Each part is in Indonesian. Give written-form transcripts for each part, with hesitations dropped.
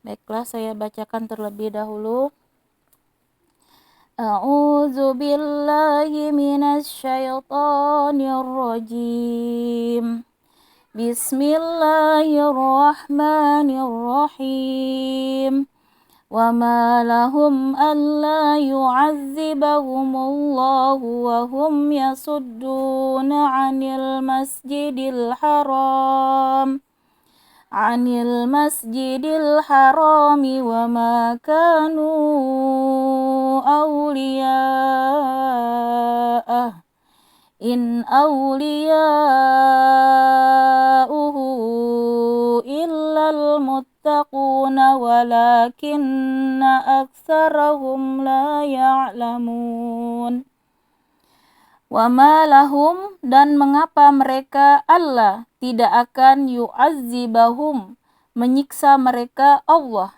Baiklah, saya bacakan terlebih dahulu. A'udzu billahi minasy syaithanir rajim. Bismillahirrahmanirrahim. Wa ma lahum alla yu'adzibahumullahu wa hum yasudduna 'anil masjidil haram. Anil masjidil harami wa ma kanu awliya'ah in awliya'uhu illal muttaquna walakinna aktsarahum la ya'lamun. Wa ma lahum, dan mengapa mereka Allah tidak akan yu'adzibahum, menyiksa mereka Allah.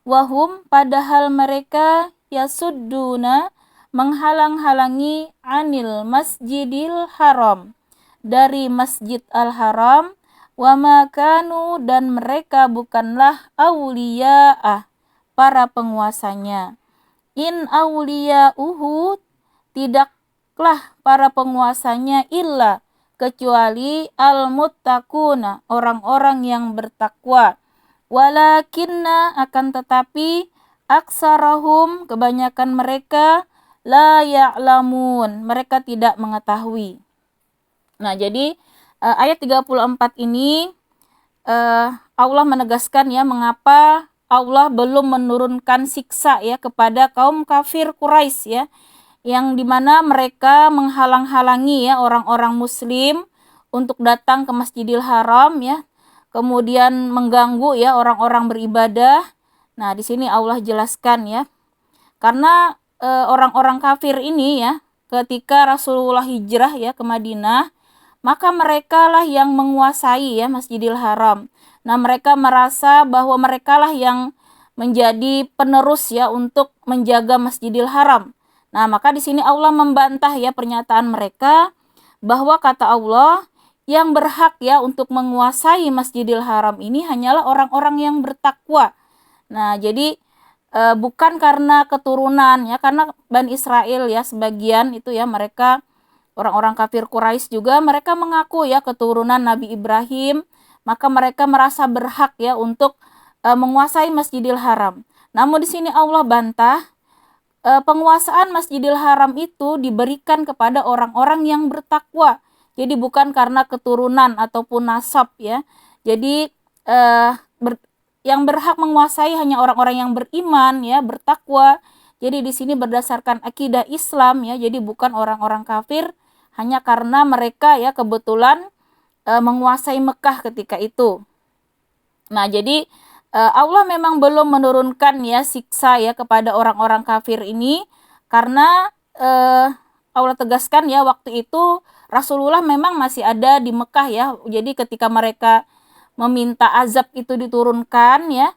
Wahum, padahal mereka yasudduna, menghalang-halangi anil masjidil haram, dari masjid al-haram. Wa ma kanu, dan mereka bukanlah awliya'ah, para penguasanya. In awliya'uhu, tidaklah para penguasanya illa, kecuali al-muttaquna, orang-orang yang bertakwa. Walakinna, akan tetapi, aksarahum, kebanyakan mereka, la ya'lamun, mereka tidak mengetahui. Nah, jadi ayat 34 ini Allah menegaskan ya mengapa Allah belum menurunkan siksa ya kepada kaum kafir Quraisy ya, yang dimana mereka menghalang-halangi ya orang-orang muslim untuk datang ke Masjidil Haram ya, kemudian mengganggu ya orang-orang beribadah. Nah, di sini Allah jelaskan ya, karena orang-orang kafir ini ya, ketika Rasulullah hijrah ya ke Madinah, maka mereka lah yang menguasai ya Masjidil Haram. Nah, mereka merasa bahwa mereka lah yang menjadi penerus ya untuk menjaga Masjidil Haram. Nah, maka di sini Allah membantah ya pernyataan mereka bahwa kata Allah, yang berhak ya untuk menguasai Masjidil Haram ini hanyalah orang-orang yang bertakwa. Nah, jadi bukan karena keturunan ya, karena Bani Israel ya sebagian itu ya, mereka orang-orang kafir Quraisy juga mereka mengaku ya keturunan Nabi Ibrahim, maka mereka merasa berhak ya untuk menguasai Masjidil Haram. Namun di sini Allah bantah, penguasaan Masjidil Haram itu diberikan kepada orang-orang yang bertakwa. Jadi bukan karena keturunan ataupun nasab ya. Jadi yang berhak menguasai hanya orang-orang yang beriman ya, bertakwa. Jadi di sini berdasarkan akidah Islam ya. Jadi bukan orang-orang kafir hanya karena mereka ya kebetulan menguasai Mekah ketika itu. Nah, jadi Allah memang belum menurunkan ya siksa ya kepada orang-orang kafir ini, karena Allah tegaskan ya waktu itu Rasulullah memang masih ada di Mekah ya. Jadi ketika mereka meminta azab itu diturunkan ya,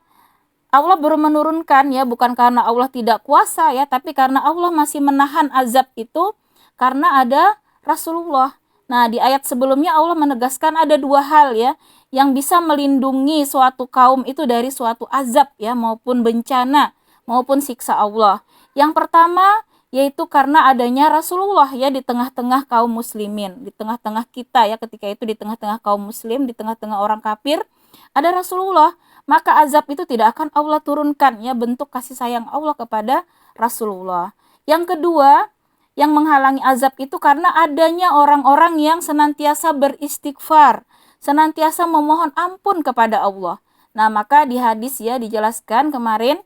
Allah baru menurunkan ya, bukan karena Allah tidak kuasa ya, tapi karena Allah masih menahan azab itu karena ada Rasulullah. Nah, di ayat sebelumnya Allah menegaskan ada dua hal ya yang bisa melindungi suatu kaum itu dari suatu azab ya, maupun bencana maupun siksa Allah. Yang pertama yaitu karena adanya Rasulullah ya di tengah-tengah kaum muslimin, di tengah-tengah kita ya, ketika itu di tengah-tengah kaum muslim, di tengah-tengah orang kafir ada Rasulullah, maka azab itu tidak akan Allah turunkan ya, bentuk kasih sayang Allah kepada Rasulullah. Yang kedua, yang menghalangi azab itu karena adanya orang-orang yang senantiasa beristighfar, senantiasa memohon ampun kepada Allah. Nah, maka di hadis ya dijelaskan kemarin,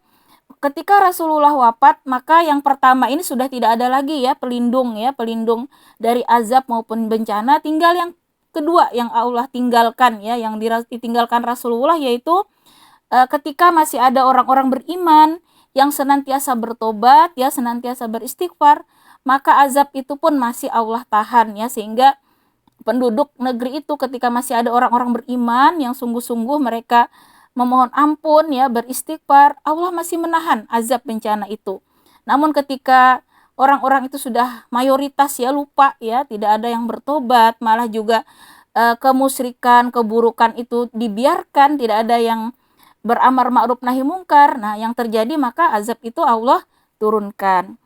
ketika Rasulullah wafat, maka yang pertama ini sudah tidak ada lagi ya pelindung dari azab maupun bencana. Tinggal yang kedua yang Allah tinggalkan ya, yang ditinggalkan Rasulullah, yaitu ketika masih ada orang-orang beriman yang senantiasa bertobat ya, senantiasa beristighfar, maka azab itu pun masih Allah tahan ya, sehingga penduduk negeri itu ketika masih ada orang-orang beriman yang sungguh-sungguh mereka memohon ampun ya, beristighfar, Allah masih menahan azab bencana itu. Namun ketika orang-orang itu sudah mayoritas ya lupa ya, tidak ada yang bertobat, malah juga kemusyrikan, keburukan itu dibiarkan, tidak ada yang beramar ma'ruf nahi mungkar. Nah, yang terjadi maka azab itu Allah turunkan.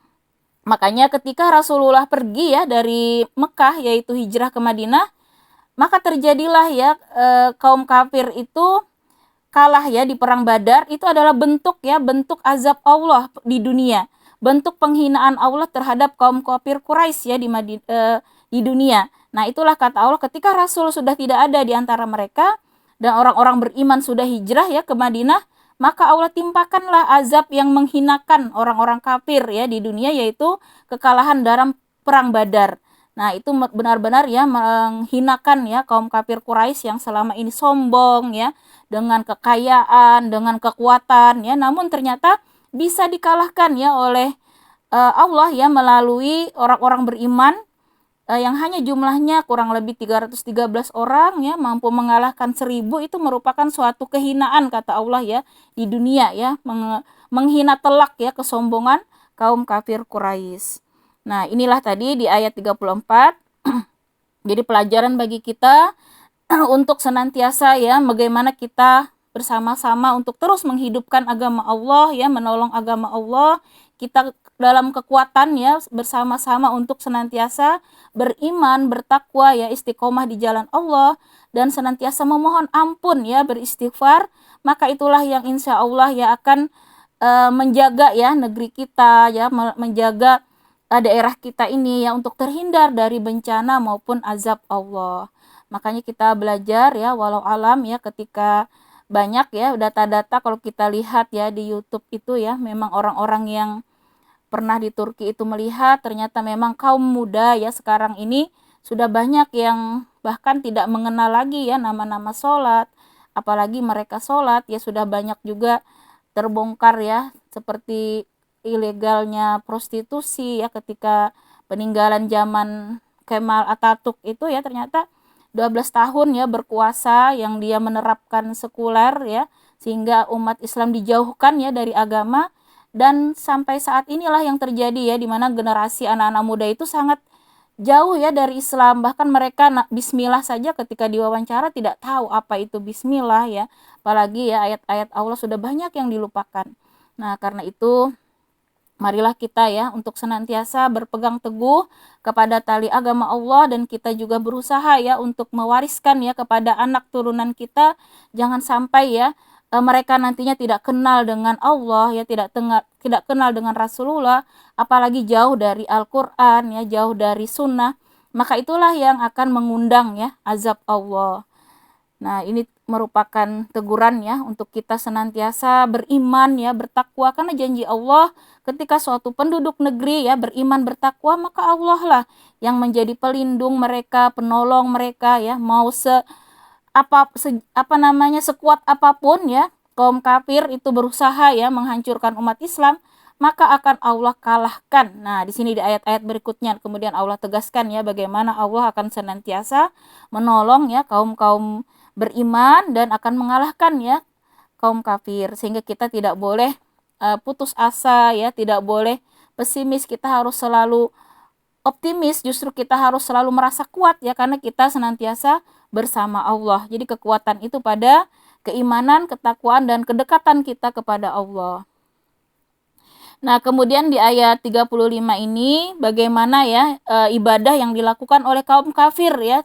Makanya ketika Rasulullah pergi ya dari Mekah, yaitu hijrah ke Madinah, maka terjadilah ya kaum kafir itu kalah ya di perang Badar. Itu adalah bentuk azab Allah di dunia, bentuk penghinaan Allah terhadap kaum kafir Quraisy ya di dunia. Nah, itulah kata Allah, ketika Rasul sudah tidak ada di antara mereka dan orang-orang beriman sudah hijrah ya ke Madinah, maka Allah timpakanlah azab yang menghinakan orang-orang kafir ya di dunia, yaitu kekalahan dalam perang Badar. Nah, itu benar-benar ya menghinakan ya kaum kafir Quraisy yang selama ini sombong ya dengan kekayaan, dengan kekuatan ya, namun ternyata bisa dikalahkan ya oleh Allah ya melalui orang-orang beriman yang hanya jumlahnya kurang lebih 313 orang ya mampu mengalahkan 1000. Itu merupakan suatu kehinaan kata Allah ya di dunia ya, menghina telak ya kesombongan kaum kafir Quraisy. Nah, inilah tadi di ayat 34. Jadi pelajaran bagi kita untuk senantiasa ya bagaimana kita bersama-sama untuk terus menghidupkan agama Allah ya, menolong agama Allah. Kita dalam kekuatan ya bersama-sama untuk senantiasa beriman, bertakwa ya, istiqomah di jalan Allah dan senantiasa memohon ampun ya, beristighfar. Maka itulah yang insya Allah ya akan menjaga ya negeri kita ya, menjaga daerah kita ini ya untuk terhindar dari bencana maupun azab Allah. Makanya kita belajar ya, walau alam ya, ketika banyak ya data-data kalau kita lihat ya di YouTube itu ya, memang orang-orang yang pernah di Turki itu melihat ternyata memang kaum muda ya sekarang ini sudah banyak yang bahkan tidak mengenal lagi ya nama-nama sholat, apalagi mereka sholat ya sudah banyak juga terbongkar ya, seperti ilegalnya prostitusi ya ketika peninggalan zaman Kemal Atatürk itu ya, ternyata 12 tahun ya berkuasa yang dia menerapkan sekuler ya, sehingga umat Islam dijauhkan ya dari agama. Dan sampai saat inilah yang terjadi ya, di mana generasi anak-anak muda itu sangat jauh ya dari Islam. Bahkan mereka bismillah saja ketika diwawancara tidak tahu apa itu bismillah ya. Apalagi ya ayat-ayat Allah sudah banyak yang dilupakan. Nah, karena itu marilah kita ya untuk senantiasa berpegang teguh kepada tali agama Allah, dan kita juga berusaha ya untuk mewariskan ya kepada anak turunan kita. Jangan sampai ya mereka nantinya tidak kenal dengan Allah ya, tidak kenal dengan Rasulullah, apalagi jauh dari Al-Qur'an ya, jauh dari sunnah. Maka itulah yang akan mengundang ya azab Allah. Nah, ini merupakan teguran ya untuk kita senantiasa beriman ya, bertakwa, karena janji Allah ketika suatu penduduk negeri ya beriman bertakwa, maka Allah lah yang menjadi pelindung mereka, penolong mereka ya. Mau sekuat apapun ya kaum kafir itu berusaha ya menghancurkan umat Islam, maka akan Allah kalahkan. Nah, di sini di ayat-ayat berikutnya kemudian Allah tegaskan ya bagaimana Allah akan senantiasa menolong ya kaum-kaum beriman dan akan mengalahkan ya kaum kafir, sehingga kita tidak boleh putus asa ya, tidak boleh pesimis, kita harus selalu optimis, justru kita harus selalu merasa kuat ya, karena kita senantiasa bersama Allah. Jadi kekuatan itu pada keimanan, ketakwaan, dan kedekatan kita kepada Allah. Nah, kemudian di ayat 35 ini bagaimana ya ibadah yang dilakukan oleh kaum kafir ya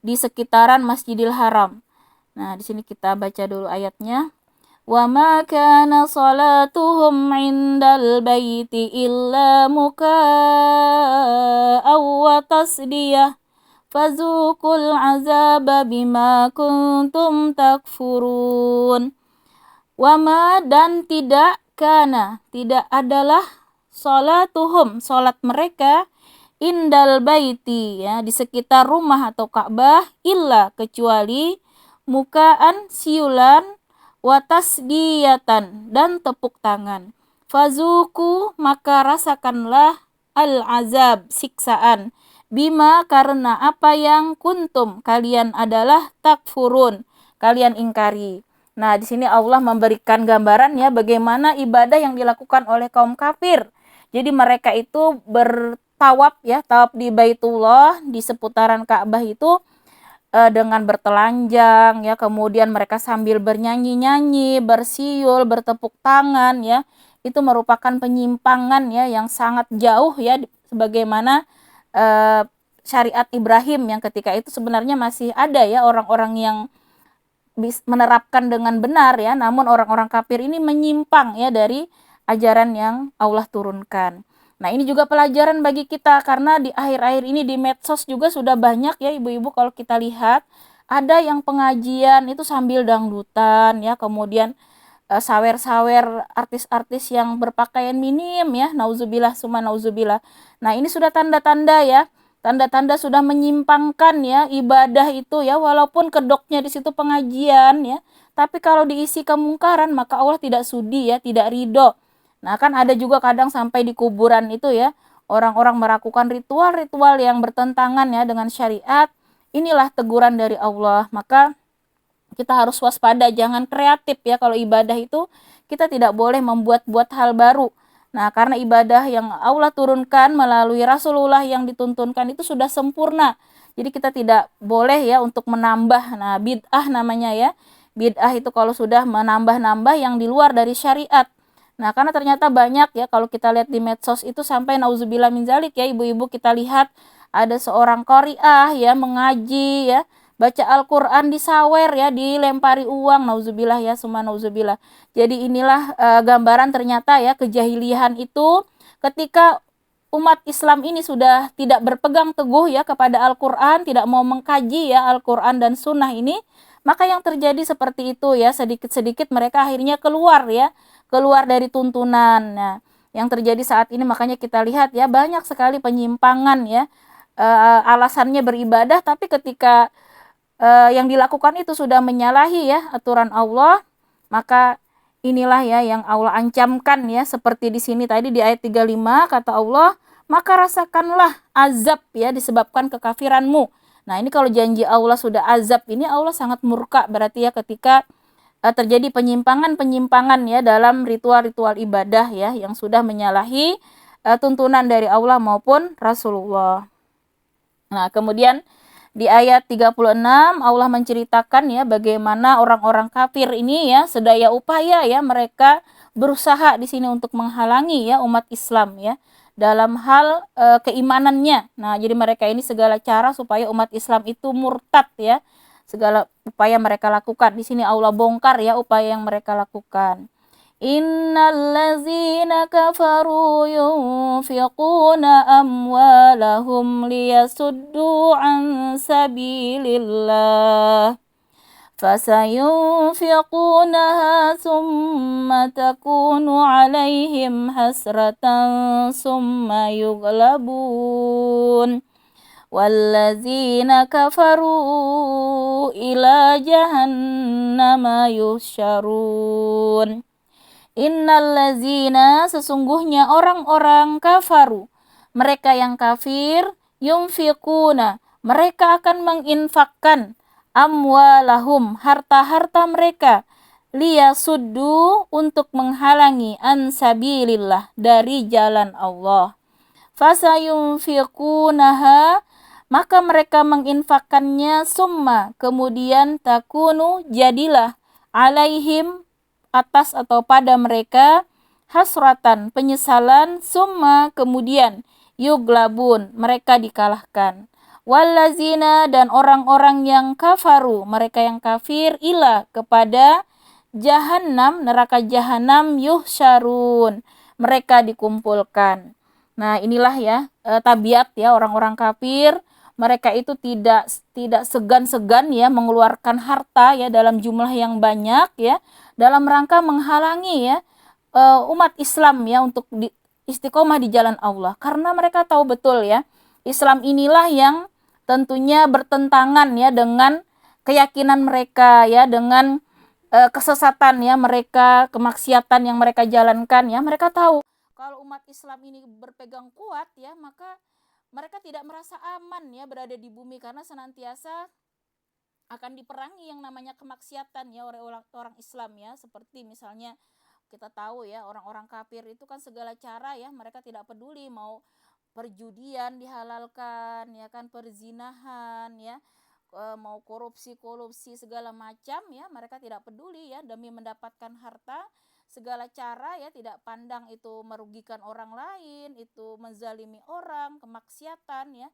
di sekitaran Masjidil Haram. Nah, di sini kita baca dulu ayatnya. Wa ma kana salatuhum 'indal baiti illa mukaa'a wa tasdiyah fazukul 'azaba bima kuntum takfurun. Wa ma, dan tidak, kana, tidak adalah, salatuhum, salat mereka, indal baiti ya di sekitar rumah atau Ka'bah, illa kecuali, mukaan siulan, watasdiyatan dan tepuk tangan. Fazuku, maka rasakanlah, al-azab, siksaan, bima, karena apa yang kuntum, kalian adalah, takfurun, kalian ingkari. Nah, di sini Allah memberikan gambaran ya bagaimana ibadah yang dilakukan oleh kaum kafir. Jadi mereka itu bertawaf ya, tawaf di Baitullah, di seputaran Ka'bah itu dengan bertelanjang ya, kemudian mereka sambil bernyanyi-nyanyi, bersiul, bertepuk tangan ya. Itu merupakan penyimpangan ya yang sangat jauh ya, sebagaimana syariat Ibrahim yang ketika itu sebenarnya masih ada ya orang-orang yang menerapkan dengan benar ya, namun orang-orang kafir ini menyimpang ya dari ajaran yang Allah turunkan. Nah, ini juga pelajaran bagi kita karena di akhir-akhir ini di medsos juga sudah banyak ya ibu-ibu, kalau kita lihat ada yang pengajian itu sambil dangdutan ya, kemudian sawer-sawer artis-artis yang berpakaian minim ya, nauzubillah summa nauzubillah. Nah, ini sudah tanda-tanda ya, tanda-tanda sudah menyimpangkan ya ibadah itu ya, walaupun kedoknya di situ pengajian ya, tapi kalau diisi kemungkaran maka Allah tidak sudi ya, tidak ridho. Nah, kan ada juga kadang sampai di kuburan itu ya, orang-orang melakukan ritual-ritual yang bertentangan ya dengan syariat. Inilah teguran dari Allah. Maka kita harus waspada, jangan kreatif ya, kalau ibadah itu kita tidak boleh membuat-buat hal baru. Nah, karena ibadah yang Allah turunkan melalui Rasulullah yang dituntunkan itu sudah sempurna. Jadi kita tidak boleh ya untuk menambah. Nah, bid'ah namanya ya. Bid'ah itu kalau sudah menambah-nambah yang di luar dari syariat. Nah, karena ternyata banyak ya, kalau kita lihat di medsos itu sampai nauzubillah min zalik ya, ibu-ibu, kita lihat ada seorang qari'ah ya mengaji ya, baca Al-Quran disawer ya, dilempari uang, nauzubillah ya, summa nauzubillah. Jadi inilah gambaran ternyata ya kejahilian itu ketika umat Islam ini sudah tidak berpegang teguh ya kepada Al-Quran, tidak mau mengkaji ya Al-Quran dan Sunnah ini, maka yang terjadi seperti itu ya, sedikit-sedikit mereka akhirnya keluar ya, keluar dari tuntunan. Nah, yang terjadi saat ini makanya kita lihat ya, banyak sekali penyimpangan ya, alasannya beribadah, tapi ketika yang dilakukan itu sudah menyalahi ya aturan Allah, maka inilah ya yang Allah ancamkan ya, seperti di sini tadi di ayat 35 kata Allah, maka rasakanlah azab ya disebabkan kekafiranmu. Nah, ini kalau janji Allah sudah azab, ini Allah sangat murka berarti ya, ketika terjadi penyimpangan-penyimpangan ya dalam ritual-ritual ibadah ya yang sudah menyalahi tuntunan dari Allah maupun Rasulullah. Nah, kemudian di ayat 36 Allah menceritakan ya bagaimana orang-orang kafir ini ya sedaya upaya ya mereka berusaha di sini untuk menghalangi ya umat Islam ya dalam hal keimanannya. Nah, jadi mereka ini segala cara supaya umat Islam itu murtad ya. Segala upaya mereka lakukan. Di sini Allah bongkar ya upaya yang mereka lakukan. Innallazina kafaru yunfiquna amwalahum liyasuddu an sabilillah fasayunfiqunaha thumma takunu alaihim hasratan thumma yughlabun wallazina kafaru ila jahannama yusyarun. Innallazina, sesungguhnya orang-orang kafaru, mereka yang kafir, yunfiquna, mereka akan menginfakkan amwalahum, harta-harta mereka, liyasuddu, untuk menghalangi an sabilillah, dari jalan Allah. Fasayunfiqunaha, maka mereka menginfakkannya, summa, kemudian takunu, jadilah, alaihim, atas atau pada mereka, hasratan, penyesalan, summa, kemudian yuglabun, mereka dikalahkan. Wallazina, dan orang-orang yang kafaru, mereka yang kafir, ila, kepada jahannam, neraka jahanam, yuhsyarun, mereka dikumpulkan. Nah, inilah ya tabiat ya orang-orang kafir. Mereka itu tidak segan-segan ya mengeluarkan harta ya dalam jumlah yang banyak ya, dalam rangka menghalangi ya umat Islam ya untuk istiqomah di jalan Allah, karena mereka tahu betul ya Islam inilah yang tentunya bertentangan ya dengan keyakinan mereka ya, dengan kesesatan ya mereka, kemaksiatan yang mereka jalankan ya. Mereka tahu kalau umat Islam ini berpegang kuat ya, maka mereka tidak merasa aman ya berada di bumi, karena senantiasa akan diperangi yang namanya kemaksiatan ya oleh orang Islam ya. Seperti misalnya kita tahu ya, orang-orang kafir itu kan segala cara ya mereka tidak peduli, mau perjudian dihalalkan ya kan, perzinahan ya, mau korupsi segala macam ya, mereka tidak peduli ya, demi mendapatkan harta segala cara ya, tidak pandang itu merugikan orang lain, itu menzalimi orang, kemaksiatan ya,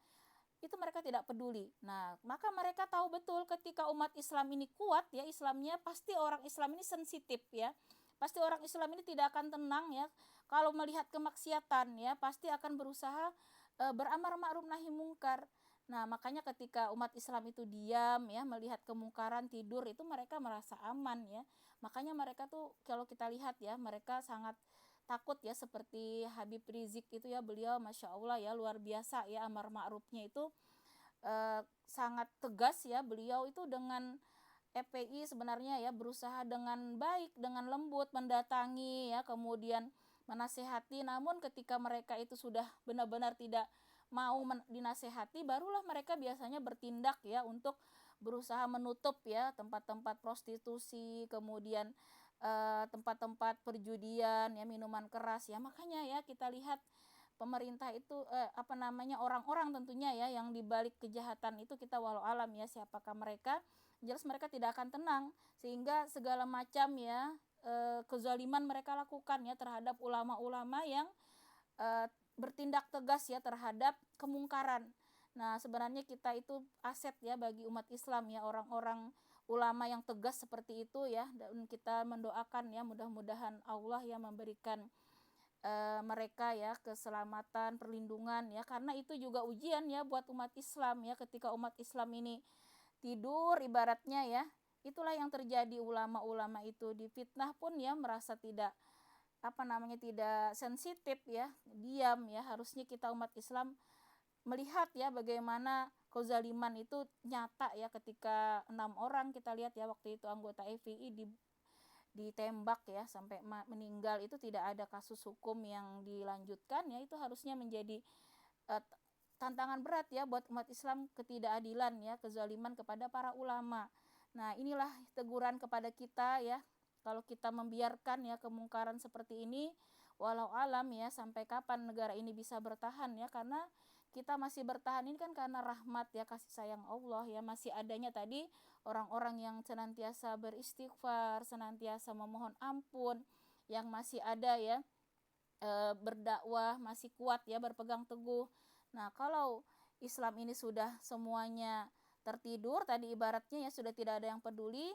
itu mereka tidak peduli. Nah, maka mereka tahu betul ketika umat Islam ini kuat ya, Islamnya, pasti orang Islam ini sensitif ya. Pasti orang Islam ini tidak akan tenang ya kalau melihat kemaksiatan ya, pasti akan berusaha beramar ma'ruf nahi mungkar. Nah, makanya ketika umat Islam itu diam ya, melihat kemungkaran, tidur, itu mereka merasa aman ya. Makanya mereka tuh kalau kita lihat ya, mereka sangat takut ya, seperti Habib Rizik itu ya, beliau Masya Allah ya, luar biasa ya, amar ma'rufnya itu sangat tegas ya. Beliau itu dengan FPI sebenarnya ya berusaha dengan baik, dengan lembut mendatangi ya, kemudian menasehati, namun ketika mereka itu sudah benar-benar tidak mau dinasehati, barulah mereka biasanya bertindak ya untuk berusaha menutup ya tempat-tempat prostitusi, kemudian tempat-tempat perjudian ya, minuman keras ya. Makanya ya kita lihat pemerintah itu orang-orang tentunya ya yang dibalik kejahatan itu, kita walau alam ya siapakah mereka, jelas mereka tidak akan tenang, sehingga segala macam ya kezaliman mereka lakukan ya terhadap ulama-ulama yang bertindak tegas ya terhadap kemungkaran. Nah, sebenarnya kita itu aset ya bagi umat Islam ya, orang-orang ulama yang tegas seperti itu ya, dan kita mendoakan ya mudah-mudahan Allah yang memberikan mereka ya keselamatan, perlindungan ya, karena itu juga ujian ya buat umat Islam ya, ketika umat Islam ini tidur ibaratnya ya, itulah yang terjadi, ulama-ulama itu difitnah pun ya merasa tidak tidak sensitif ya, diam ya. Harusnya kita umat Islam melihat ya bagaimana kezaliman itu nyata ya, ketika 6 orang kita lihat ya waktu itu anggota FPI ditembak ya sampai meninggal, itu tidak ada kasus hukum yang dilanjutkan ya. Itu harusnya menjadi tantangan berat ya buat umat Islam, ketidakadilan ya, kezaliman kepada para ulama. Nah, inilah teguran kepada kita ya, kalau kita membiarkan ya kemungkaran seperti ini, walau alam ya sampai kapan negara ini bisa bertahan ya, karena kita masih bertahan ini kan karena rahmat ya, kasih sayang Allah ya, masih adanya tadi orang-orang yang senantiasa beristighfar, senantiasa memohon ampun, yang masih ada ya berdakwah, masih kuat ya, berpegang teguh. Nah, kalau Islam ini sudah semuanya tertidur tadi ibaratnya ya, sudah tidak ada yang peduli,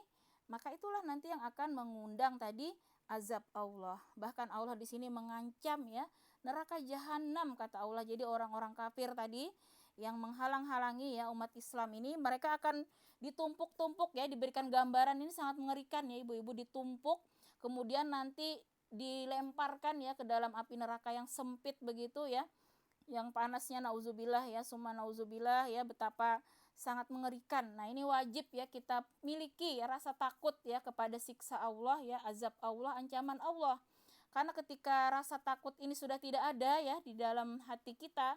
maka itulah nanti yang akan mengundang tadi azab Allah. Bahkan Allah di sini mengancam ya neraka jahanam kata Allah. Jadi orang-orang kafir tadi yang menghalang-halangi ya umat Islam ini, mereka akan ditumpuk-tumpuk ya, diberikan gambaran ini sangat mengerikan ya, ibu-ibu, ditumpuk kemudian nanti dilemparkan ya ke dalam api neraka yang sempit begitu ya, yang panasnya nauzubillah ya, summa nauzubillah ya, betapa sangat mengerikan. Nah, ini wajib ya kita miliki ya rasa takut ya kepada siksa Allah ya, azab Allah, ancaman Allah. Karena ketika rasa takut ini sudah tidak ada ya di dalam hati kita,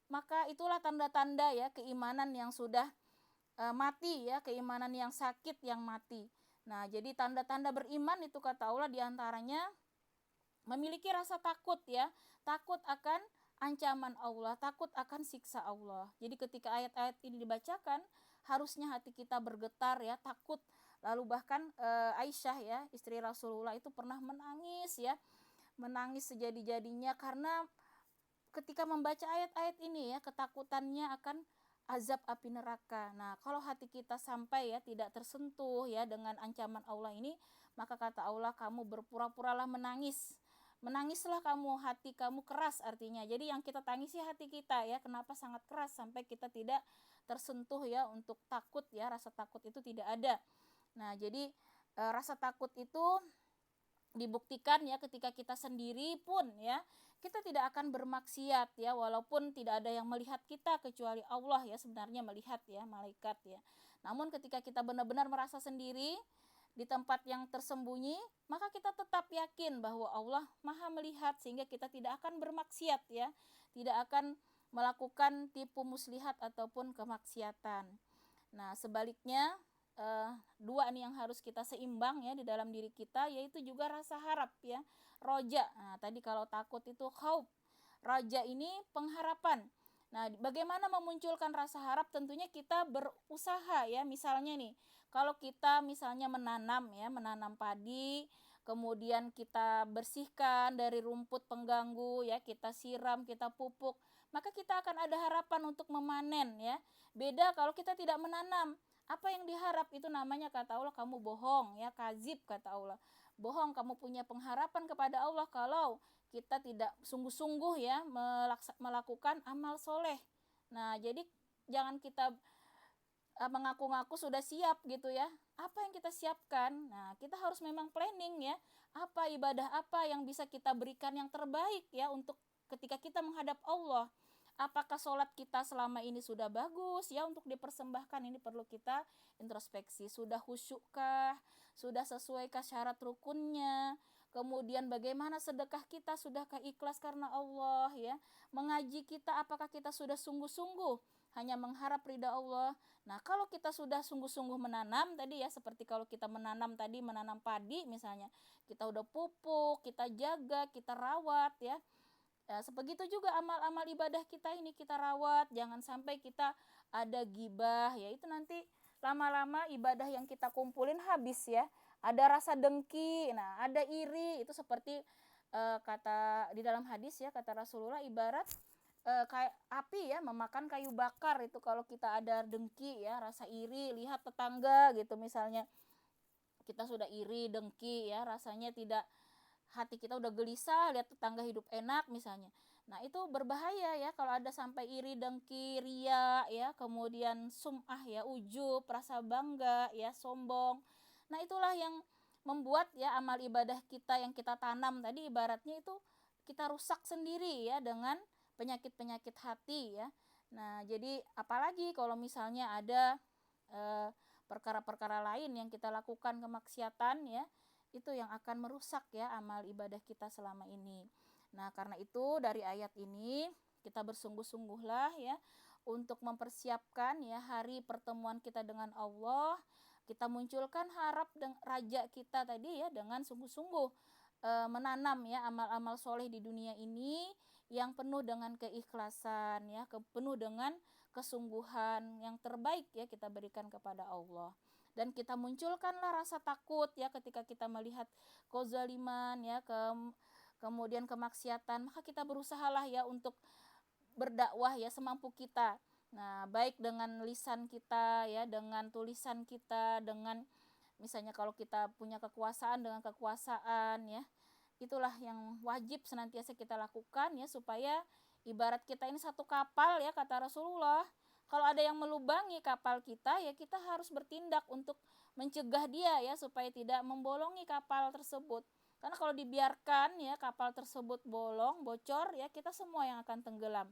maka itulah tanda-tanda ya keimanan yang sudah mati ya, keimanan yang sakit yang mati. Nah, jadi tanda-tanda beriman itu kata Allah diantaranya memiliki rasa takut ya, takut akan ancaman Allah, takut akan siksa Allah. Jadi ketika ayat-ayat ini dibacakan, harusnya hati kita bergetar ya, takut. Lalu bahkan Aisyah ya, istri Rasulullah itu pernah menangis ya, menangis sejadi-jadinya karena ketika membaca ayat-ayat ini ya, ketakutannya akan azab api neraka. Nah, kalau hati kita sampai ya tidak tersentuh ya dengan ancaman Allah ini, maka kata Allah, kamu berpura-puralah menangis. Menangislah kamu, hati kamu keras artinya. Jadi yang kita tangisi hati kita ya, kenapa sangat keras sampai kita tidak tersentuh ya untuk takut ya, rasa takut itu tidak ada. Nah, jadi rasa takut itu dibuktikan ya ketika kita sendiri pun ya, kita tidak akan bermaksiat ya, walaupun tidak ada yang melihat kita kecuali Allah ya, sebenarnya melihat ya, malaikat ya. Namun ketika kita benar-benar merasa sendiri di tempat yang tersembunyi, maka kita tetap yakin bahwa Allah Maha melihat, sehingga kita tidak akan bermaksiat ya, tidak akan melakukan tipu muslihat ataupun kemaksiatan. Nah, sebaliknya dua nih yang harus kita seimbang ya di dalam diri kita, yaitu juga rasa harap ya, roja. Nah, tadi kalau takut itu khauf, raja ini pengharapan. Nah, bagaimana memunculkan rasa harap? Tentunya kita berusaha ya. Misalnya nih, kalau kita misalnya menanam padi, kemudian kita bersihkan dari rumput pengganggu ya, kita siram, kita pupuk, maka kita akan ada harapan untuk memanen ya. Beda kalau kita tidak menanam. Apa yang diharap itu namanya kata Allah kamu bohong ya, kazib kata Allah. Bohong, kamu punya pengharapan kepada Allah kalau kita tidak sungguh-sungguh ya melakukan amal soleh. Nah, jadi jangan kita mengaku-ngaku sudah siap gitu ya. Apa yang kita siapkan? Nah, kita harus memang planning ya. Apa ibadah apa yang bisa kita berikan yang terbaik ya untuk ketika kita menghadap Allah. Apakah sholat kita selama ini sudah bagus ya untuk dipersembahkan? Ini perlu kita introspeksi. Sudah khusyukkah? Sudah sesuaikah syarat rukunnya? Kemudian bagaimana sedekah kita? Sudahkah ikhlas karena Allah ya? Mengaji kita apakah kita sudah sungguh-sungguh hanya mengharap ridha Allah? Nah, kalau kita sudah sungguh-sungguh menanam tadi ya, seperti kalau kita menanam padi misalnya, kita udah pupuk, kita jaga, kita rawat ya. Sebegitu juga amal-amal ibadah kita ini kita rawat, jangan sampai kita ada gibah ya, itu nanti lama-lama ibadah yang kita kumpulin habis ya. Ada rasa dengki, nah ada iri, itu seperti kata di dalam hadis ya, kata Rasulullah ibarat kayak api ya memakan kayu bakar. Itu kalau kita ada dengki ya, rasa iri, lihat tetangga gitu misalnya, kita sudah iri, dengki ya, rasanya tidak, hati kita udah gelisah lihat tetangga hidup enak misalnya. Nah, itu berbahaya ya kalau ada sampai iri, dengki, ria ya, kemudian sum'ah ya, ujub, rasa bangga ya, sombong. Nah, itulah yang membuat ya amal ibadah kita yang kita tanam tadi ibaratnya itu kita rusak sendiri ya dengan penyakit-penyakit hati ya. Nah, jadi apalagi kalau misalnya ada perkara-perkara lain yang kita lakukan kemaksiatan ya, itu yang akan merusak ya amal ibadah kita selama ini. Nah, karena itu dari ayat ini kita bersungguh-sungguhlah ya untuk mempersiapkan ya hari pertemuan kita dengan Allah. Kita munculkan harap raja kita tadi ya dengan sungguh-sungguh menanam ya amal-amal soleh di dunia ini yang penuh dengan keikhlasan ya, penuh dengan kesungguhan yang terbaik ya kita berikan kepada Allah. Dan kita munculkanlah rasa takut ya ketika kita melihat kezaliman ya, kemudian kemaksiatan, maka kita berusahalah ya untuk berdakwah ya semampu kita. Nah, baik dengan lisan kita ya, dengan tulisan kita, dengan misalnya kalau kita punya kekuasaan dengan kekuasaan ya. Itulah yang wajib senantiasa kita lakukan ya, supaya ibarat kita ini satu kapal ya, kata Rasulullah. Kalau ada yang melubangi kapal kita ya, kita harus bertindak untuk mencegah dia ya supaya tidak membolongi kapal tersebut. Karena kalau dibiarkan ya kapal tersebut bocor ya, kita semua yang akan tenggelam.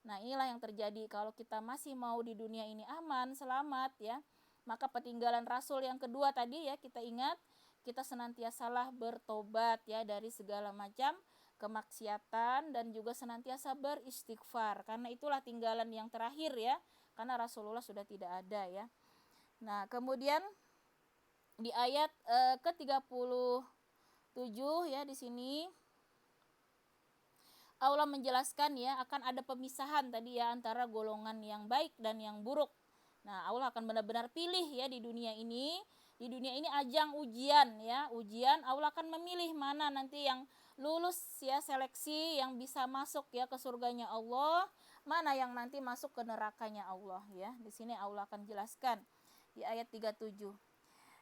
Nah, inilah yang terjadi kalau kita masih mau di dunia ini aman, selamat ya. Maka peninggalan Rasul yang kedua tadi ya, kita ingat, kita senantiasalah bertobat ya dari segala macam kemaksiatan dan juga senantiasa beristighfar. Karena itulah tinggalan yang terakhir ya, karena Rasulullah sudah tidak ada ya. Nah, kemudian di ayat ke-37 ya di sini Allah menjelaskan ya akan ada pemisahan tadi ya antara golongan yang baik dan yang buruk. Nah, Allah akan benar-benar pilih ya di dunia ini. Di dunia ini ajang ujian ya, ujian. Allah akan memilih mana nanti yang lulus ya, seleksi yang bisa masuk ya ke surganya Allah, mana yang nanti masuk ke nerakanya Allah ya. Di sini Allah akan jelaskan di ayat 37.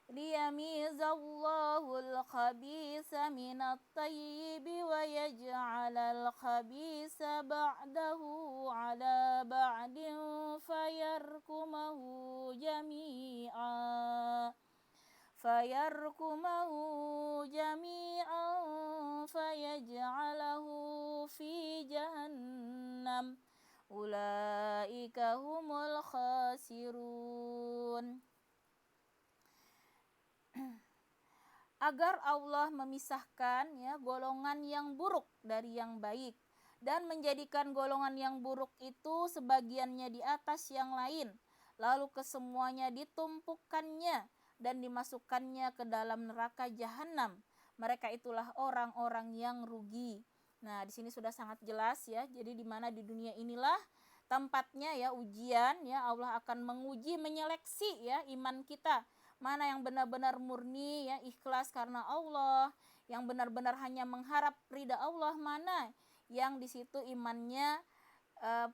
Liyamizallahu al-khabisa minat tayyibi wa yaj'alal khabisa ba'dahu ala ba'din fayarkumahu jami'an fayaj'alahu fi jahannam ulaika humul khasirun. Agar Allah memisahkan ya golongan yang buruk dari yang baik dan menjadikan golongan yang buruk itu sebagiannya di atas yang lain, lalu kesemuanya ditumpukannya dan dimasukkannya ke dalam neraka jahanam. Mereka itulah orang-orang yang rugi. Nah, di sini sudah sangat jelas ya. Jadi di mana di dunia inilah tempatnya ya, ujian ya. Allah akan menguji, menyeleksi ya iman kita, mana yang benar-benar murni ya, ikhlas karena Allah, yang benar-benar hanya mengharap ridha Allah, mana yang di situ imannya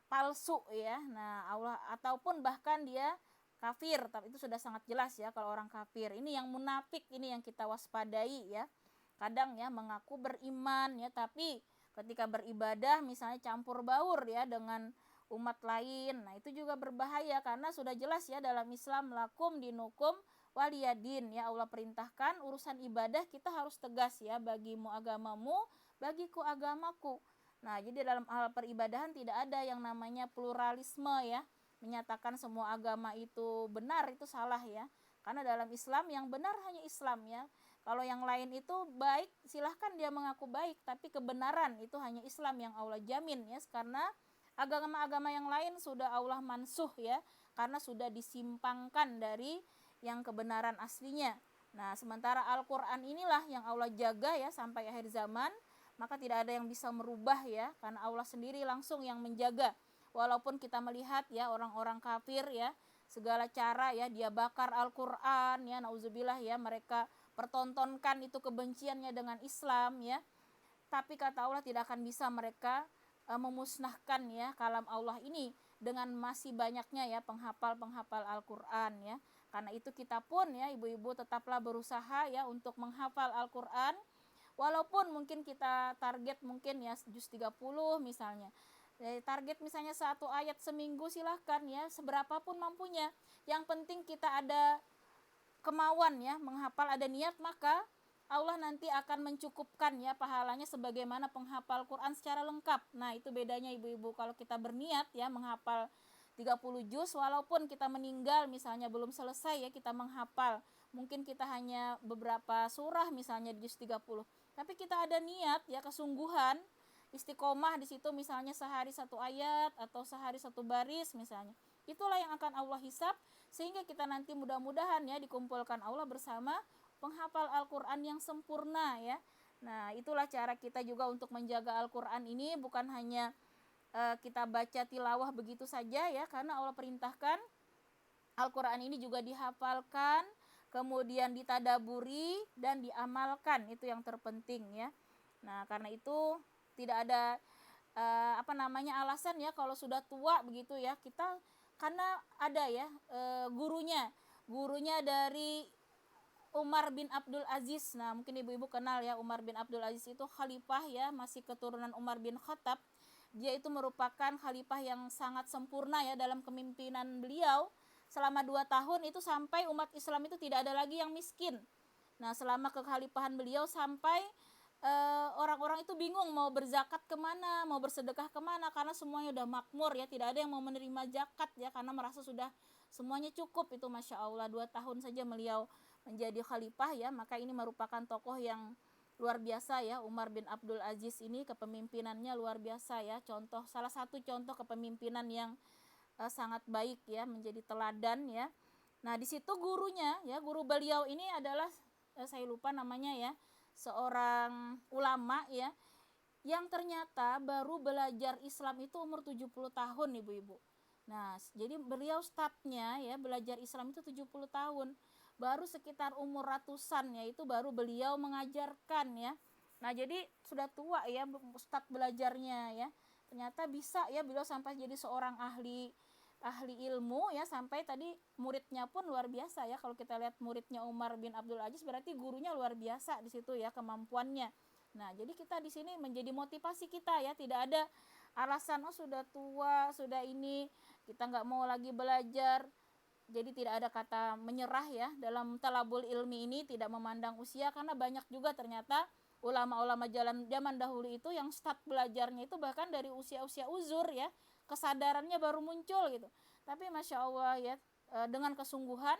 palsu ya. Nah, Allah ataupun bahkan dia kafir, tapi itu sudah sangat jelas ya kalau orang kafir. Ini yang munafik, ini yang kita waspadai ya. Kadang ya mengaku beriman ya, tapi ketika beribadah misalnya campur baur ya dengan umat lain. Nah, itu juga berbahaya karena sudah jelas ya dalam Islam, lakum dinukum waliyadin ya. Allah perintahkan urusan ibadah kita harus tegas ya, bagimu agamamu, bagiku agamaku. Nah, jadi dalam hal peribadahan tidak ada yang namanya pluralisme ya, menyatakan semua agama itu benar, itu salah ya. Karena dalam Islam yang benar hanya Islam ya. Kalau yang lain itu baik, silahkan dia mengaku baik, tapi kebenaran itu hanya Islam yang Allah jamin ya, karena agama-agama yang lain sudah Allah mansuh ya, karena sudah disimpangkan dari yang kebenaran aslinya. Nah, sementara Al-Quran inilah yang Allah jaga ya sampai akhir zaman, maka tidak ada yang bisa merubah ya, karena Allah sendiri langsung yang menjaga. Walaupun kita melihat ya orang-orang kafir ya, segala cara ya dia bakar Al-Quran ya, nauzubillah ya, mereka pertontonkan itu kebenciannya dengan Islam ya, tapi kata Allah tidak akan bisa mereka memusnahkan ya kalam Allah ini dengan masih banyaknya ya penghafal-penghafal Al-Quran ya. Karena itu kita pun ya ibu-ibu tetaplah berusaha ya untuk menghafal Al-Quran, walaupun mungkin kita target mungkin ya juz 30 misalnya. Target misalnya 1 ayat seminggu, silahkan ya, seberapapun mampunya. Yang penting kita ada kemauan ya menghafal, ada niat, maka Allah nanti akan mencukupkan ya pahalanya sebagaimana penghafal Quran secara lengkap. Nah, itu bedanya ibu-ibu, kalau kita berniat ya menghafal 30 juz, walaupun kita meninggal misalnya belum selesai ya kita menghafal, mungkin kita hanya beberapa surah misalnya di juz 30, tapi kita ada niat ya, kesungguhan, istiqomah di situ misalnya sehari 1 ayat atau sehari 1 baris misalnya. Itulah yang akan Allah hisab, sehingga kita nanti mudah-mudahan ya dikumpulkan Allah bersama penghafal Al-Quran yang sempurna ya. Nah, itulah cara kita juga untuk menjaga Al-Quran ini, bukan hanya kita baca tilawah begitu saja ya, karena Allah perintahkan Al-Quran ini juga dihafalkan, kemudian ditadaburi dan diamalkan, itu yang terpenting ya. Nah, karena itu tidak ada alasan ya kalau sudah tua begitu ya kita, karena ada ya gurunya dari Umar bin Abdul Aziz. Nah, mungkin ibu-ibu kenal ya, Umar bin Abdul Aziz itu khalifah ya, masih keturunan Umar bin Khattab. Dia itu merupakan khalifah yang sangat sempurna ya dalam kepemimpinan beliau. Selama 2 tahun itu sampai umat Islam itu tidak ada lagi yang miskin. Nah, selama kekhalifahan beliau sampai orang-orang itu bingung mau berzakat kemana, mau bersedekah kemana, karena semuanya udah makmur ya, tidak ada yang mau menerima zakat ya, karena merasa sudah semuanya cukup. Itu Masya Allah 2 tahun saja beliau menjadi khalifah ya. Maka ini merupakan tokoh yang luar biasa ya, Umar bin Abdul Aziz ini kepemimpinannya luar biasa ya, salah satu contoh kepemimpinan yang sangat baik ya, menjadi teladan ya. Nah, di situ gurunya ya, guru beliau ini adalah saya lupa namanya ya, seorang ulama ya, yang ternyata baru belajar Islam itu umur 70 tahun ibu-ibu. Nah, jadi beliau startnya ya belajar Islam itu 70 tahun. Baru sekitar umur ratusan ya itu baru beliau mengajarkan ya. Nah, jadi sudah tua ya start belajarnya ya. Ternyata bisa ya beliau sampai jadi seorang ahli ilmu ya, sampai tadi muridnya pun luar biasa ya. Kalau kita lihat muridnya Umar bin Abdul Aziz, berarti gurunya luar biasa di situ ya kemampuannya. Nah, jadi kita di sini menjadi motivasi kita ya, tidak ada alasan sudah tua, sudah ini kita nggak mau lagi belajar. Jadi tidak ada kata menyerah ya dalam talabul ilmi ini, tidak memandang usia, karena banyak juga ternyata ulama-ulama zaman dahulu itu yang start belajarnya itu bahkan dari usia-usia uzur ya, kesadarannya baru muncul gitu. Tapi Masya Allah ya, dengan kesungguhan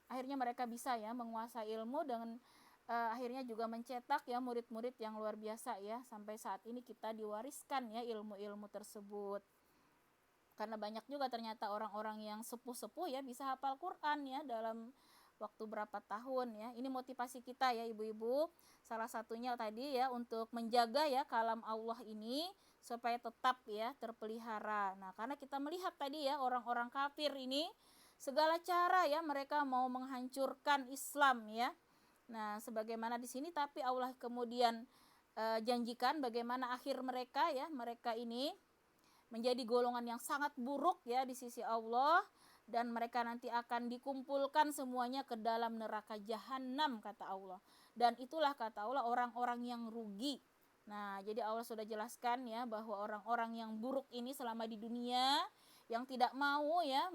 akhirnya mereka bisa ya menguasai ilmu, dengan akhirnya juga mencetak ya murid-murid yang luar biasa ya, sampai saat ini kita diwariskan ya ilmu-ilmu tersebut. Karena banyak juga ternyata orang-orang yang sepuh-sepuh ya bisa hafal Quran ya dalam waktu berapa tahun ya. Ini motivasi kita ya ibu-ibu. Salah satunya tadi ya untuk menjaga ya kalam Allah ini supaya tetap ya terpelihara. Nah, karena kita melihat tadi ya orang-orang kafir ini segala cara ya mereka mau menghancurkan Islam ya. Nah, sebagaimana di sini tapi Allah kemudian janjikan bagaimana akhir mereka ya. Mereka ini menjadi golongan yang sangat buruk ya di sisi Allah, dan mereka nanti akan dikumpulkan semuanya ke dalam neraka jahanam kata Allah. Dan itulah kata Allah orang-orang yang rugi. Nah, jadi Allah sudah jelaskan ya bahwa orang-orang yang buruk ini selama di dunia yang tidak mau ya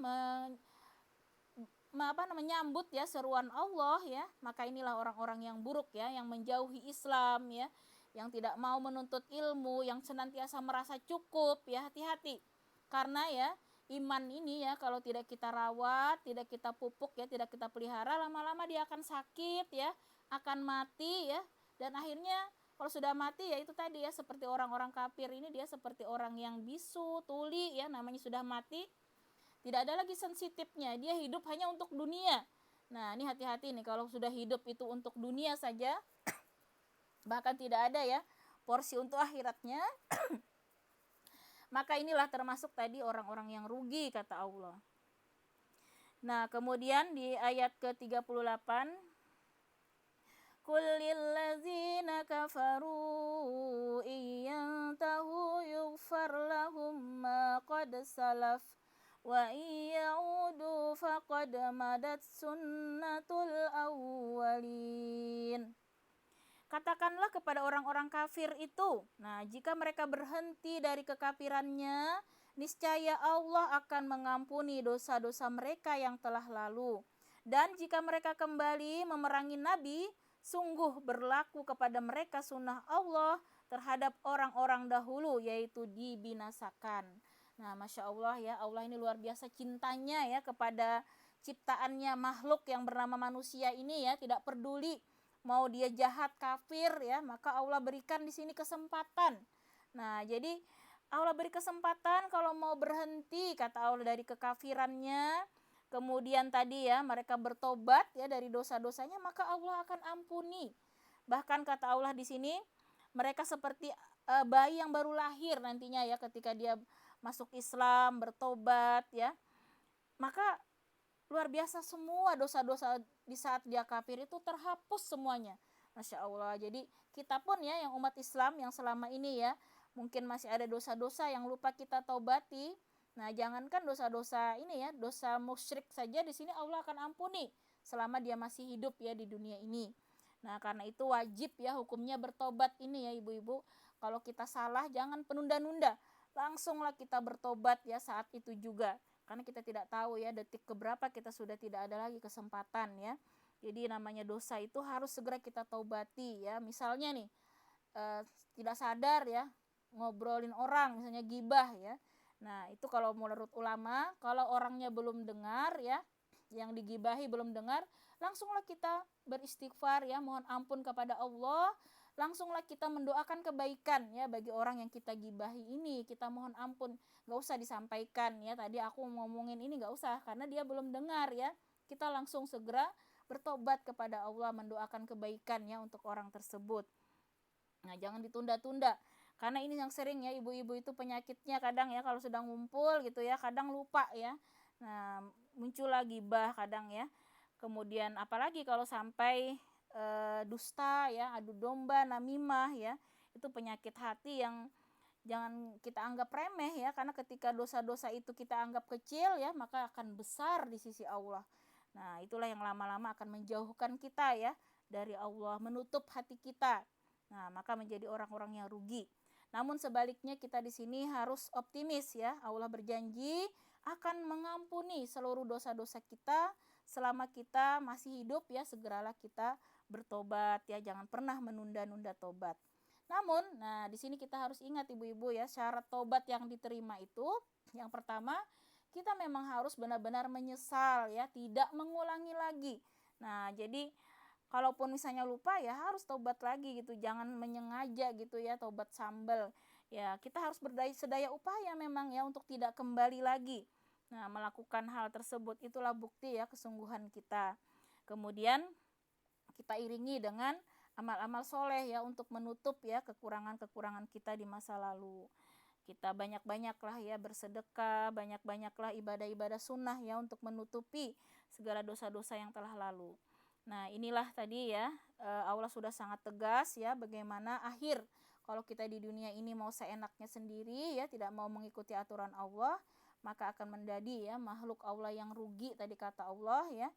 menyambut ya seruan Allah ya, maka inilah orang-orang yang buruk ya, yang menjauhi Islam ya, yang tidak mau menuntut ilmu, yang senantiasa merasa cukup ya. Hati-hati, karena ya iman ini ya kalau tidak kita rawat, tidak kita pupuk ya, tidak kita pelihara, lama-lama dia akan sakit ya, akan mati ya. Dan akhirnya kalau sudah mati ya itu tadi ya, seperti orang-orang kafir ini, dia seperti orang yang bisu, tuli ya, namanya sudah mati. Tidak ada lagi sensitifnya, dia hidup hanya untuk dunia. Nah, ini hati-hati nih, kalau sudah hidup itu untuk dunia saja, bahkan tidak ada ya porsi untuk akhiratnya, maka inilah termasuk tadi orang-orang yang rugi kata Allah. Nah, kemudian di ayat ke-38, Qul lillazina kafaru iyantahu yughfar lahum ma qad salaf wa iyaudu faqad madat sunnatul awwalin. Katakanlah kepada orang-orang kafir itu, nah jika mereka berhenti dari kekafirannya, niscaya Allah akan mengampuni dosa-dosa mereka yang telah lalu. Dan jika mereka kembali memerangi Nabi, sungguh berlaku kepada mereka sunnah Allah terhadap orang-orang dahulu, yaitu dibinasakan. Nah, Masya Allah ya, Allah ini luar biasa cintanya ya kepada ciptaannya, makhluk yang bernama manusia ini ya, tidak peduli mau dia jahat kafir ya, maka Allah berikan di sini kesempatan. Nah, jadi Allah beri kesempatan kalau mau berhenti kata Allah dari kekafirannya, kemudian tadi ya mereka bertobat ya dari dosa-dosanya, maka Allah akan ampuni. Bahkan kata Allah di sini, mereka seperti bayi yang baru lahir nantinya ya, ketika dia masuk Islam, bertobat ya, maka luar biasa semua dosa-dosa di saat dia kafir itu terhapus semuanya. Masya Allah. Jadi kita pun ya yang umat Islam yang selama ini ya mungkin masih ada dosa-dosa yang lupa kita taubati. Nah, jangankan dosa-dosa ini ya, dosa musyrik saja di sini Allah akan ampuni selama dia masih hidup ya di dunia ini. Nah, karena itu wajib ya hukumnya bertobat ini ya ibu-ibu. Kalau kita salah jangan penunda-nunda, langsunglah kita bertobat ya saat itu juga. Karena kita tidak tahu ya detik keberapa kita sudah tidak ada lagi kesempatan ya. Jadi namanya dosa itu harus segera kita taubati ya. Misalnya nih tidak sadar ya ngobrolin orang, misalnya gibah ya. Nah, itu kalau menurut ulama, kalau orangnya belum dengar ya, yang digibahi belum dengar, langsunglah kita beristighfar ya, mohon ampun kepada Allah, langsunglah kita mendoakan kebaikan ya bagi orang yang kita gibahi ini, kita mohon ampun, gak usah disampaikan ya, tadi aku ngomongin ini gak usah, karena dia belum dengar ya, kita langsung segera bertobat kepada Allah, mendoakan kebaikan ya untuk orang tersebut. Nah, jangan ditunda-tunda, karena ini yang sering ya ibu-ibu itu penyakitnya kadang ya kalau sedang ngumpul gitu ya, kadang lupa ya. Nah, muncul lagi gibah kadang ya. Kemudian apalagi kalau sampai dusta ya, adu domba, namimah ya. Itu penyakit hati yang jangan kita anggap remeh ya, karena ketika dosa-dosa itu kita anggap kecil ya, maka akan besar di sisi Allah. Nah, itulah yang lama-lama akan menjauhkan kita ya dari Allah, menutup hati kita. Nah, maka menjadi orang-orang yang rugi. Namun sebaliknya kita di sini harus optimis ya. Allah berjanji akan mengampuni seluruh dosa-dosa kita selama kita masih hidup ya, segeralah kita bertobat ya, jangan pernah menunda-nunda tobat. Namun, nah di sini kita harus ingat ibu-ibu ya, syarat tobat yang diterima itu yang pertama, kita memang harus benar-benar menyesal ya, tidak mengulangi lagi. Nah, jadi kalaupun misalnya lupa ya harus tobat lagi gitu, jangan menyengaja gitu ya tobat sambal. Ya, kita harus sedaya upaya memang ya untuk tidak kembali lagi. Nah, melakukan hal tersebut itulah bukti ya kesungguhan kita. Kemudian kita iringi dengan amal-amal soleh ya untuk menutup ya kekurangan-kekurangan kita di masa lalu. kita banyak-banyaklah ya bersedekah, banyak-banyaklah ibadah-ibadah sunnah ya untuk menutupi segala dosa-dosa yang telah lalu. Nah, inilah tadi ya, Allah sudah sangat tegas ya bagaimana akhir kalau kita di dunia ini mau seenaknya sendiri ya, tidak mau mengikuti aturan Allah, maka akan menjadi ya makhluk Allah yang rugi tadi kata Allah ya.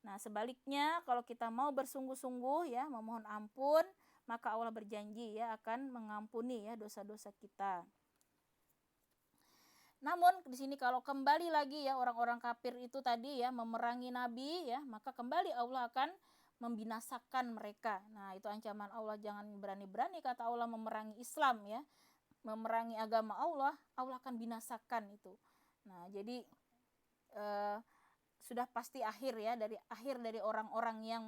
Nah, sebaliknya kalau kita mau bersungguh-sungguh ya memohon ampun, maka Allah berjanji ya akan mengampuni ya dosa-dosa kita. Namun di sini kalau kembali lagi ya orang-orang kafir itu tadi ya memerangi nabi ya, maka kembali Allah akan membinasakan mereka. Nah, itu ancaman Allah, jangan berani-berani kata Allah memerangi Islam ya. Memerangi agama Allah, Allah akan binasakan itu. Nah, jadi sudah pasti akhir ya, dari orang-orang yang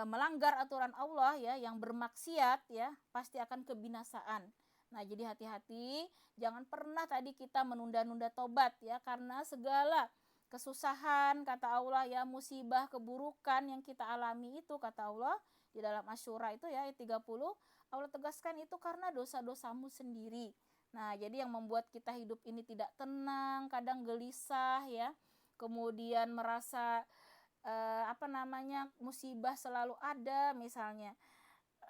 melanggar aturan Allah ya, yang bermaksiat ya, pasti akan kebinasaan. Nah, jadi hati-hati, jangan pernah tadi kita menunda-nunda tobat ya, karena segala kesusahan kata Allah ya, musibah, keburukan yang kita alami itu kata Allah di dalam Asy-Syura itu ya ayat 30, Allah tegaskan itu karena dosa-dosamu sendiri. Nah, jadi yang membuat kita hidup ini tidak tenang, kadang gelisah ya, kemudian merasa musibah selalu ada misalnya,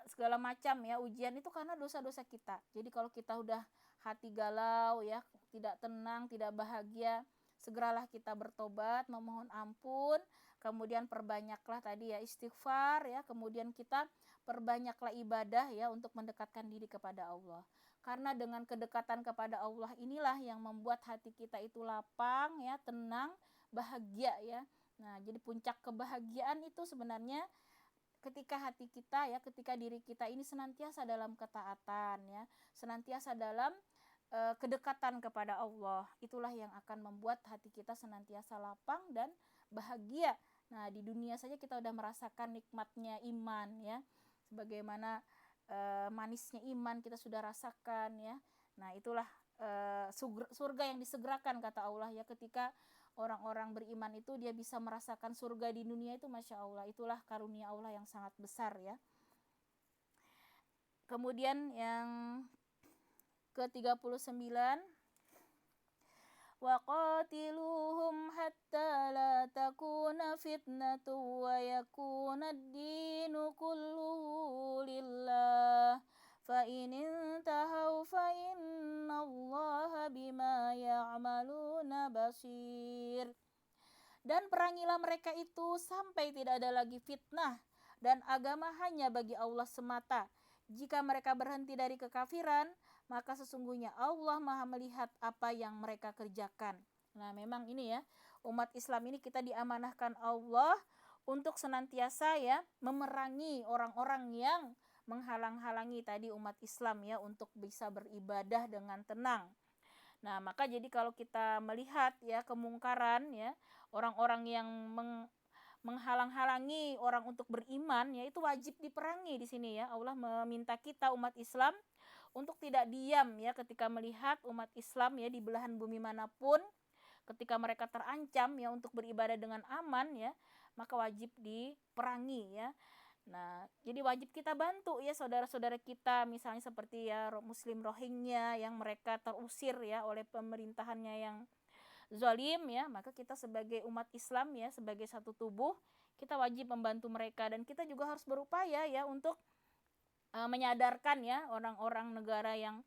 segala macam ya ujian itu karena dosa-dosa kita. Jadi kalau kita udah hati galau ya, tidak tenang, tidak bahagia, segeralah kita bertobat, memohon ampun, kemudian perbanyaklah tadi ya istighfar ya, kemudian kita perbanyaklah ibadah ya untuk mendekatkan diri kepada Allah. Karena dengan kedekatan kepada Allah inilah yang membuat hati kita itu lapang ya, tenang, bahagia ya. Nah, jadi puncak kebahagiaan itu sebenarnya ketika hati kita ya, ketika diri kita ini senantiasa dalam ketaatan ya, senantiasa dalam kedekatan kepada Allah. Itulah yang akan membuat hati kita senantiasa lapang dan bahagia. Nah, di dunia saja kita udah merasakan nikmatnya iman ya. Sebagaimana manisnya iman kita sudah rasakan ya. Nah, itulah surga yang disegerakan kata Allah ya, ketika orang-orang beriman itu dia bisa merasakan surga di dunia itu, Masya Allah, itulah karunia Allah yang sangat besar ya. Kemudian yang ke-39, وَقَاتِلُوهُمْ حَتَّى لَا تَكُونَ فِتْنَةٌ وَيَكُونَ الدِّينُ كُلُّهُ لِلَّهِ فَإِنِ انْتَهَوْا فَإِنَّ اللَّهَ بِمَا يَعْمَلُونَ بَصِيرٌ. Dan perangilah mereka itu sampai tidak ada lagi fitnah, dan agama hanya bagi Allah semata. Jika mereka berhenti dari kekafiran, maka sesungguhnya Allah Maha melihat apa yang mereka kerjakan. Nah, memang ini ya, umat Islam ini kita diamanahkan Allah untuk senantiasa ya memerangi orang-orang yang menghalang-halangi tadi umat Islam ya untuk bisa beribadah dengan tenang. Nah, maka jadi kalau kita melihat ya kemungkaran ya, orang-orang yang menghalang-halangi orang untuk beriman ya, itu wajib diperangi di sini ya. Allah meminta kita umat Islam untuk tidak diam ya ketika melihat umat Islam ya di belahan bumi manapun, ketika mereka terancam ya untuk beribadah dengan aman ya, maka wajib diperangi ya. Nah, jadi wajib kita bantu ya saudara-saudara kita, misalnya seperti ya Muslim Rohingya yang mereka terusir ya oleh pemerintahannya yang zalim ya, maka kita sebagai umat Islam ya, sebagai satu tubuh, kita wajib membantu mereka, dan kita juga harus berupaya ya untuk menyadarkan ya orang-orang negara yang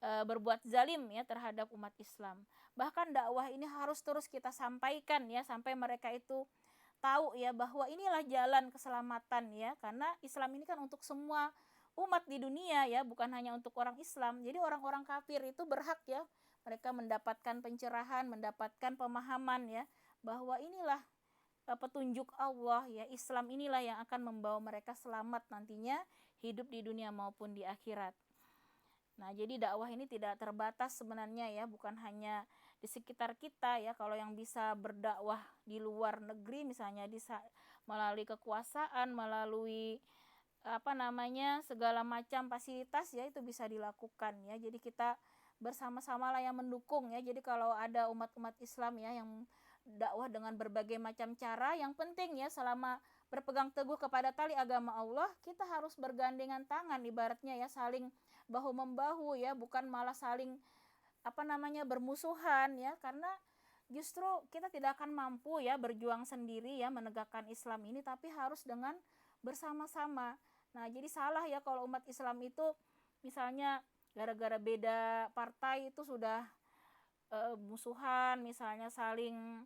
berbuat zalim ya terhadap umat Islam. Bahkan dakwah ini harus terus kita sampaikan ya sampai mereka itu tahu ya bahwa inilah jalan keselamatan ya, karena Islam ini kan untuk semua umat di dunia ya, bukan hanya untuk orang Islam. Jadi orang-orang kafir itu berhak ya mereka mendapatkan pencerahan, mendapatkan pemahaman ya bahwa inilah petunjuk Allah ya, Islam inilah yang akan membawa mereka selamat nantinya hidup di dunia maupun di akhirat. Nah, jadi dakwah ini tidak terbatas sebenarnya ya, bukan hanya di sekitar kita ya. Kalau yang bisa berdakwah di luar negeri misalnya melalui kekuasaan, melalui segala macam fasilitas ya, itu bisa dilakukan ya. Jadi kita bersama-sama lah yang mendukung ya. Jadi kalau ada umat-umat Islam ya yang dakwah dengan berbagai macam cara, yang penting ya selama berpegang teguh kepada tali agama Allah, kita harus bergandengan tangan ibaratnya ya, saling bahu membahu ya, bukan malah saling bermusuhan ya, karena justru kita tidak akan mampu ya berjuang sendiri ya menegakkan Islam ini, tapi harus dengan bersama-sama. Nah, jadi salah ya kalau umat Islam itu misalnya gara-gara beda partai itu sudah musuhan, misalnya saling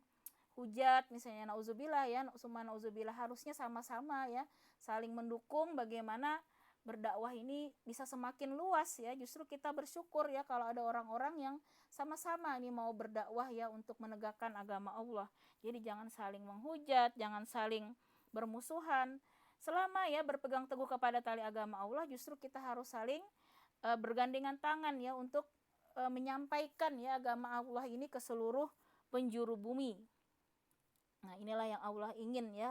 hujat, misalnya nauzubillah ya, summa nauzubillah, harusnya sama-sama ya, saling mendukung bagaimana berdakwah ini bisa semakin luas ya. Justru kita bersyukur ya kalau ada orang-orang yang sama-sama ini mau berdakwah ya untuk menegakkan agama Allah. Jadi jangan saling menghujat, jangan saling bermusuhan. Selama ya berpegang teguh kepada tali agama Allah, justru kita harus saling bergandengan tangan ya untuk menyampaikan ya agama Allah ini ke seluruh penjuru bumi. Nah, inilah yang Allah ingin ya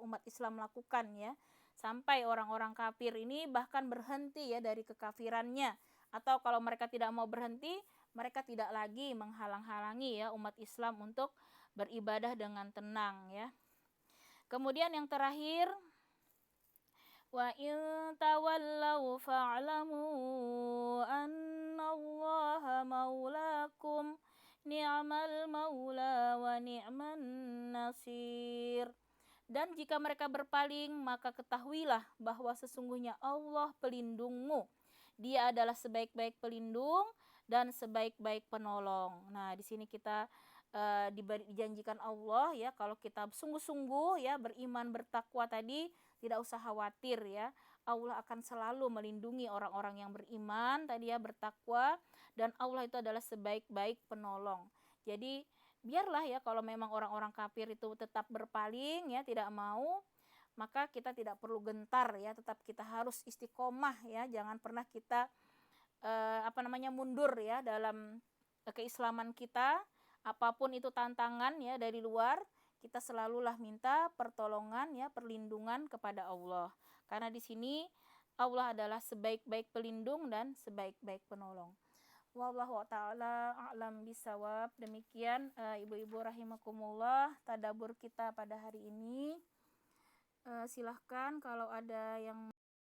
umat Islam lakukan ya, sampai orang-orang kafir ini bahkan berhenti ya dari kekafirannya, atau kalau mereka tidak mau berhenti, mereka tidak lagi menghalang-halangi ya umat Islam untuk beribadah dengan tenang ya. Kemudian yang terakhir, wa in tawallaw fa'lamu annallaha maulakum ni'mal maula wa ni'man nasir. Dan jika mereka berpaling, maka ketahuilah bahwa sesungguhnya Allah pelindungmu. Dia adalah sebaik-baik pelindung dan sebaik-baik penolong. Nah, di sini kita dijanjikan Allah ya, kalau kita sungguh-sungguh ya beriman bertakwa tadi, tidak usah khawatir ya. Allah akan selalu melindungi orang-orang yang beriman tadi ya, bertakwa, dan Allah itu adalah sebaik-baik penolong. Jadi biarlah ya kalau memang orang-orang kafir itu tetap berpaling ya, tidak mau, maka kita tidak perlu gentar ya, tetap kita harus istiqomah ya, jangan pernah kita mundur ya dalam keislaman kita. Apapun itu tantangan ya dari luar, kita selalulah minta pertolongan ya, perlindungan kepada Allah. Karena di sini Allah adalah sebaik-baik pelindung dan sebaik-baik penolong. Wallahu ta'ala a'lam bisawab. Demikian ibu-ibu rahimakumullah tadabbur kita pada hari ini. Silahkan kalau ada yang